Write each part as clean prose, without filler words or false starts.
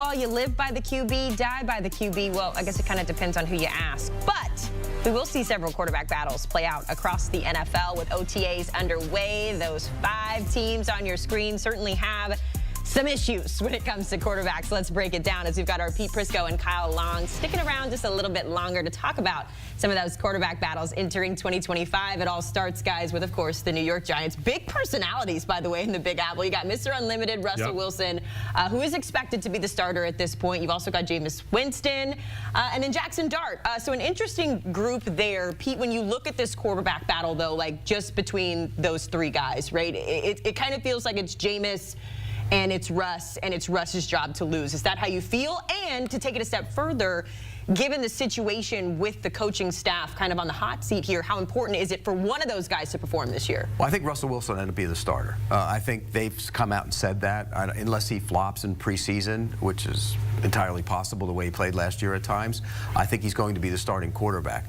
Oh, you live by the QB, die by the QB. Well, I guess it kind of depends on who you ask. But we will see several quarterback battles play out across the NFL with OTAs underway. Those 5 teams on your screen certainly have some issues when it comes to quarterbacks. Let's break it down as we've got our Pete Prisco and Kyle Long sticking around just a little bit longer to talk about some of those quarterback battles entering 2025. It all starts, guys, with, of course, the New York Giants. Big personalities, by the way, in the Big Apple. You got Mr. Unlimited, Russell Wilson, who is expected to be the starter at this point. You've also got Jameis Winston and then Jackson Dart. So an interesting group there. Pete, when you look at this quarterback battle, though, like just between those 3 guys, right, it kind of feels like it's Jameis and it's Russ, and it's Russ's job to lose. Is that how you feel? And to take it a step further, given the situation with the coaching staff kind of on the hot seat here, how important is it for one of those guys to perform this year? Well, I think Russell Wilson will end up being the starter. I think they've come out and said that, unless he flops in preseason, which is entirely possible the way he played last year at times. I think he's going to be the starting quarterback.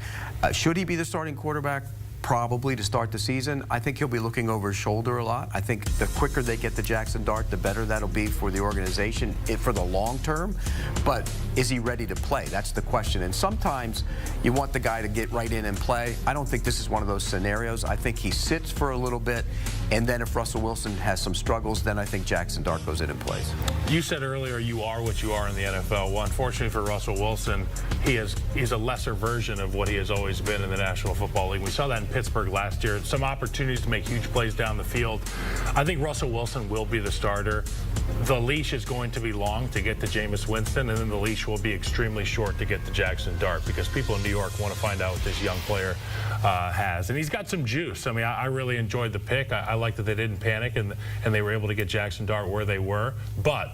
Should he be the starting quarterback? Probably to start the season. I think he'll be looking over his shoulder a lot. I think the quicker they get to Jackson Dart, the better that'll be for the organization for the long term. But is he ready to play? That's the question. And sometimes you want the guy to get right in and play. I don't think this is one of those scenarios. I think he sits for a little bit, and then if Russell Wilson has some struggles, then I think Jackson Dart goes in and plays. You said earlier you are what you are in the NFL. Well, unfortunately for Russell Wilson, he's a lesser version of what he has always been in the National Football League. We saw that in Pittsburgh last year. Some opportunities to make huge plays down the field. I think Russell Wilson will be the starter. The leash is going to be long to get to Jameis Winston, and then the leash will be extremely short to get to Jackson Dart, because people in New York want to find out what this young player has. And he's got some juice. I mean, I really enjoyed the pick. I like that they didn't panic and they were able to get Jackson Dart where they were. But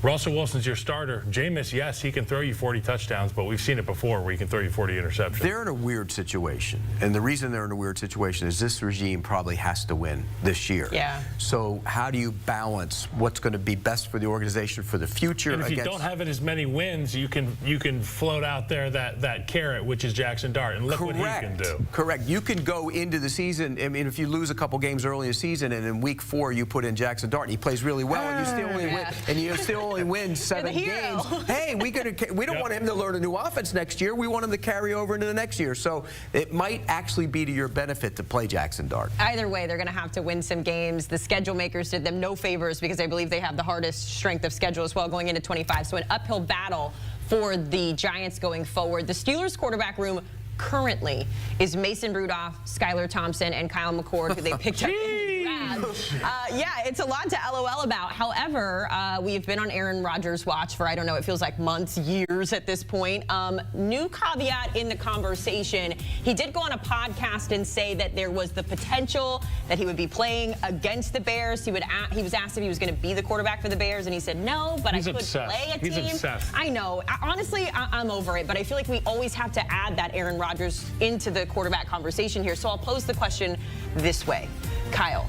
Russell Wilson's your starter. Jameis, yes, he can throw you 40 touchdowns, but we've seen it before where he can throw you 40 interceptions. They're in a weird situation. And the reason they're in a weird situation is this regime probably has to win this year. Yeah. So how do you balance what's going to be best for the organization for the future? And if you don't have as many wins, you can float out there that carrot, which is Jackson Dart, and look what he can do. Correct. You can go into the season, I mean, if you lose a couple games early in the season, and in week 4 you put in Jackson Dart, and he plays really well, and you still only win, and you still only win 7 games. Hey, we don't want him to learn a new offense next year. We want him to carry over into the next year. So it might actually be to your benefit to play Jackson Dart. Either way, they're going to have to win some games. The schedule makers did them no favors because I believe they have the hardest strength of schedule as well going into 25. So an uphill battle for the Giants going forward. The Steelers quarterback room currently is Mason Rudolph, Skylar Thompson, and Kyle McCord, who they picked up in the draft. Yeah, it's a lot to LOL about. However, we've been on Aaron Rodgers' watch for, I don't know, it feels like months, years at this point. New caveat in the conversation. He did go on a podcast and say that there was the potential that he would be playing against the Bears. He was asked if he was going to be the quarterback for the Bears, and he said no, but I could play a team. He's obsessed. I know. Honestly, I'm over it, but I feel like we always have to add that Aaron Rodgers into the quarterback conversation here. So I'll pose the question this way. Kyle,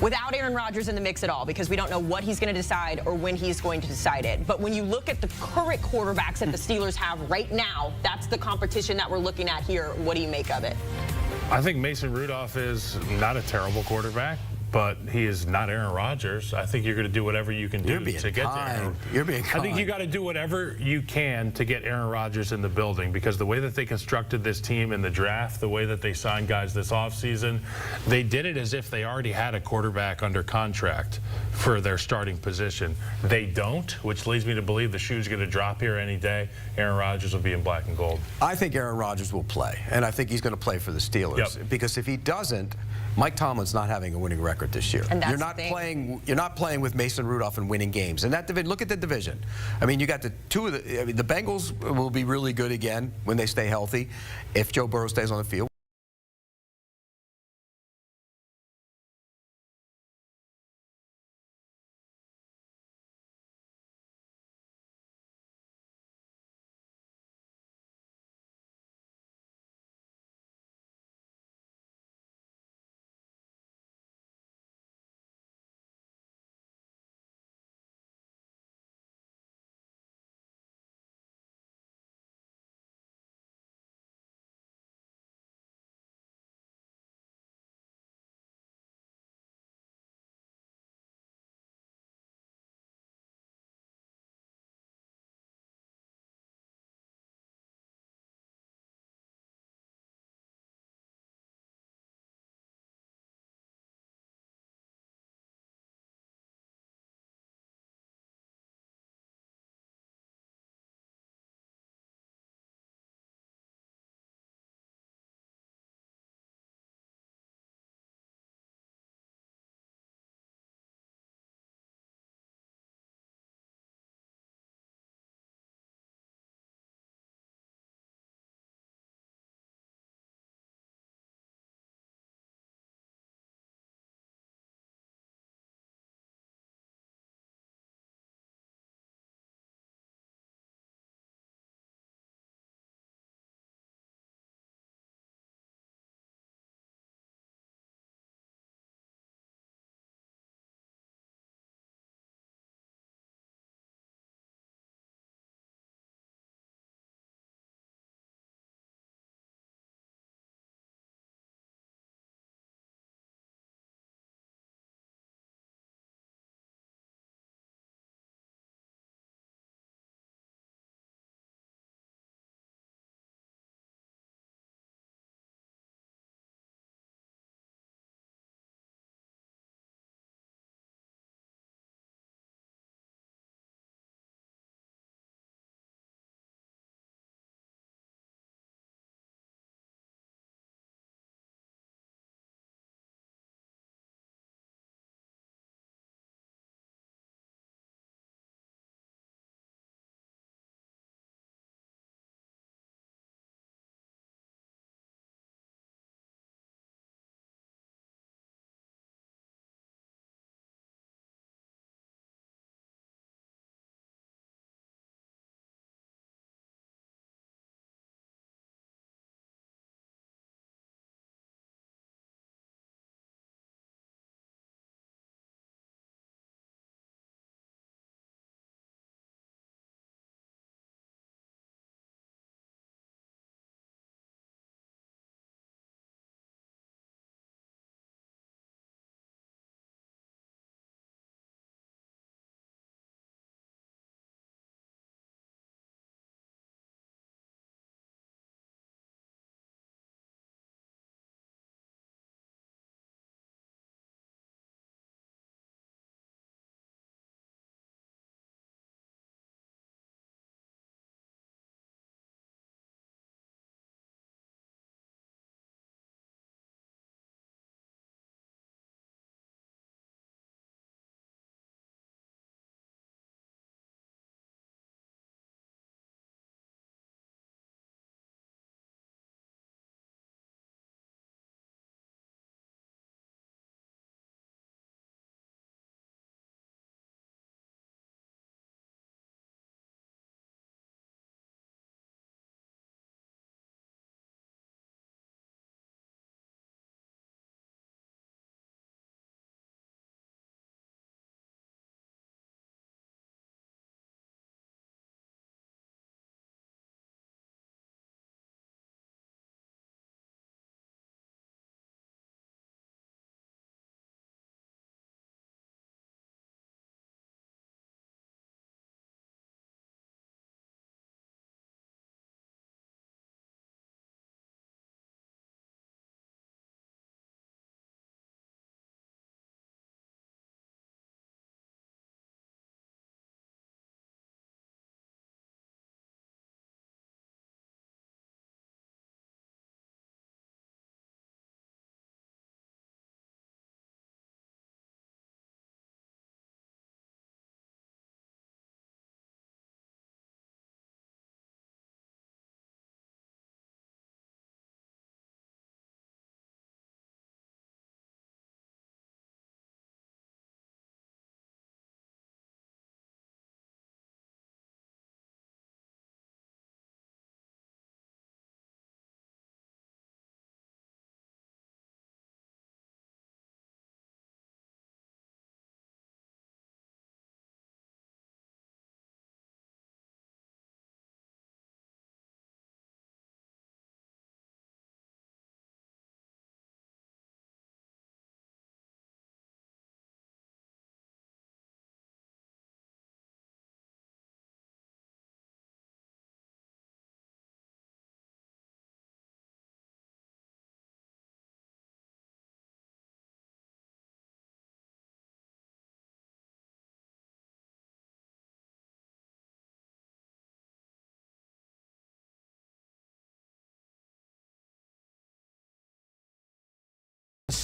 without Aaron Rodgers in the mix at all, because we don't know what he's going to decide or when he's going to decide it. But when you look at the current quarterbacks that the Steelers have right now, that's the competition that we're looking at here. What do you make of it? I think Mason Rudolph is not a terrible quarterback, but he is not Aaron Rodgers. I think you're going to do whatever you can do to get to Aaron. You're being kind. I think you got to do whatever you can to get Aaron Rodgers in the building, because the way that they constructed this team in the draft, the way that they signed guys this offseason, they did it as if they already had a quarterback under contract for their starting position. They don't, which leads me to believe the shoe's going to drop here any day. Aaron Rodgers will be in black and gold. I think Aaron Rodgers will play, and I think he's going to play for the Steelers. Because if he doesn't, Mike Tomlin's not having a winning record this year. And that's you're not playing with Mason Rudolph and winning games. And that division, look at the division. I mean, you got the Bengals will be really good again when they stay healthy if Joe Burrow stays on the field.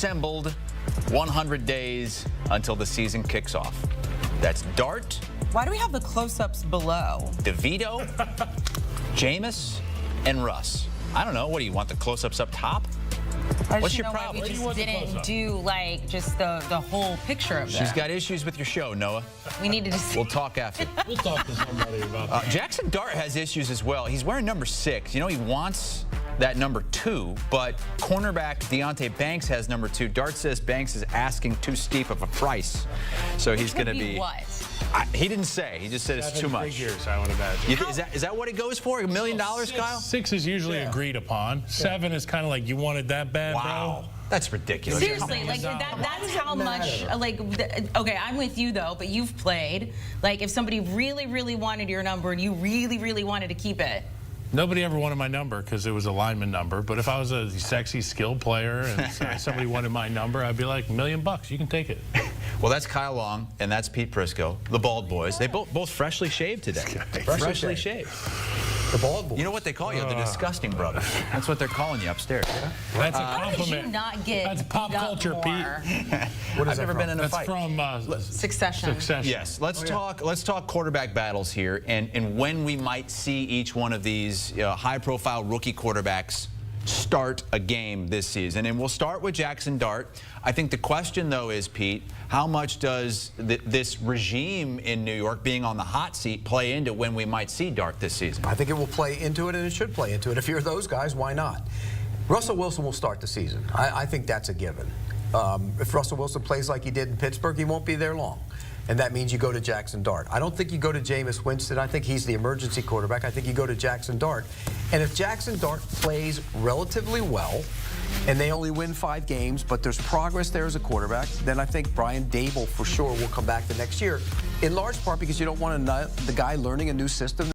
assembled 100 days until the season kicks off. That's Dart, Why do we have the close-ups below? DeVito, Jameis, and Russ. I don't know. What do you want, the close-ups up top? What's your problem? We just didn't do like just the whole picture of that. She's got issues with your show, Noah. We needed to see. We'll talk after. We'll talk to somebody about that. Jackson Dart has issues as well. He's wearing number 6. You know, he wants that number 2, but cornerback Deonte Banks has number 2. Dart says Banks is asking too steep of a price. So he's going to be what? He didn't say. He just said it's too much. Figures, I would imagine. Is that what it goes for? $1 million, Kyle? 6 is usually agreed upon. 7 is kind of like, you want it that bad, Wow. That's ridiculous. Seriously, like that's how much, like, okay, I'm with you though, but you've played. Like, if somebody really, really wanted your number and you really, really wanted to keep it. Nobody ever wanted my number because it was a lineman number. But if I was a sexy, skilled player and somebody wanted my number, I'd be like, $1 million, you can take it. Well, that's Kyle Long, and that's Pete Prisco, the Bald Boys. They both freshly shaved today. Freshly shaved. The Bald Boys. You know what they call you? The Disgusting Brothers. That's what they're calling you upstairs. That's a How did compliment. you not get That's pop beat up culture, more? Pete. I've never been in a That's fight. from Succession. Yes, let's talk quarterback battles here, and when we might see each one of these high-profile rookie quarterbacks start a game this season. And we'll start with Jackson Dart. I think the question, though, is, Pete, how much does this regime in New York being on the hot seat play into when we might see Dart this season? I think it will play into it, and it should play into it. If you're those guys, why not? Russell Wilson will start the season. I think that's a given. If Russell Wilson plays like he did in Pittsburgh, he won't be there long. And that means you go to Jackson Dart. I don't think you go to Jameis Winston. I think he's the emergency quarterback. I think you go to Jackson Dart. And if Jackson Dart plays relatively well, and they only win 5 games, but there's progress there as a quarterback, then I think Brian Dable for sure will come back the next year, in large part because you don't want the guy learning a new system